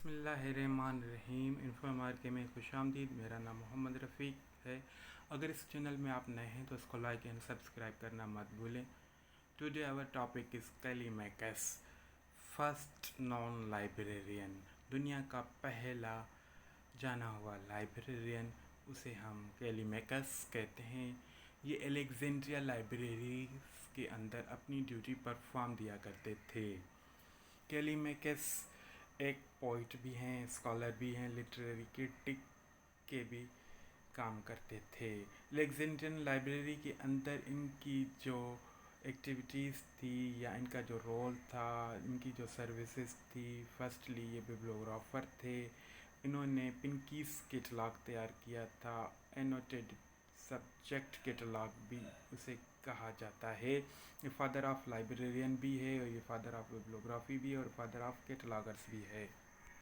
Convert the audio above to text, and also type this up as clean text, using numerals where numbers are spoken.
बिस्मिल्लाहिर्रहमानिर्रहीम। इन्फोमार्के में खुशामदीद। मेरा नाम मोहम्मद रफ़ीक है। अगर इस चैनल में आप नए हैं तो इसको लाइक एंड सब्सक्राइब करना मत भूलें। Today our topic is Callimachus, first known librarian. दुनिया का पहला जाना हुआ लाइब्रेरियन, उसे हम कैलीमैकस कहते हैं। ये अलेक्जेंड्रिया लाइब्रेरी के अंदर अपनी ड्यूटी परफॉर्म दिया करते थे। कैलीमैकस एक पोइट भी हैं, स्कॉलर भी हैं, लिटरेरी क्रिटिक के भी काम करते थे। अलेक्जेंड्रियन लाइब्रेरी के अंदर इनकी जो एक्टिविटीज़ थी या इनका जो रोल था, इनकी जो सर्विसेज थी, फर्स्टली ये बिब्लियोग्राफर थे। इन्होंने पिंकीस कैटलॉग तैयार किया था। एनोटेड सब्जेक्ट कैटलॉग भी उसे कहा जाता है। ये फादर ऑफ लाइब्रेरियन भी है और ये फादर ऑफ बिब्लियोग्राफी भी है और फादर ऑफ कैटलॉगर्स भी है।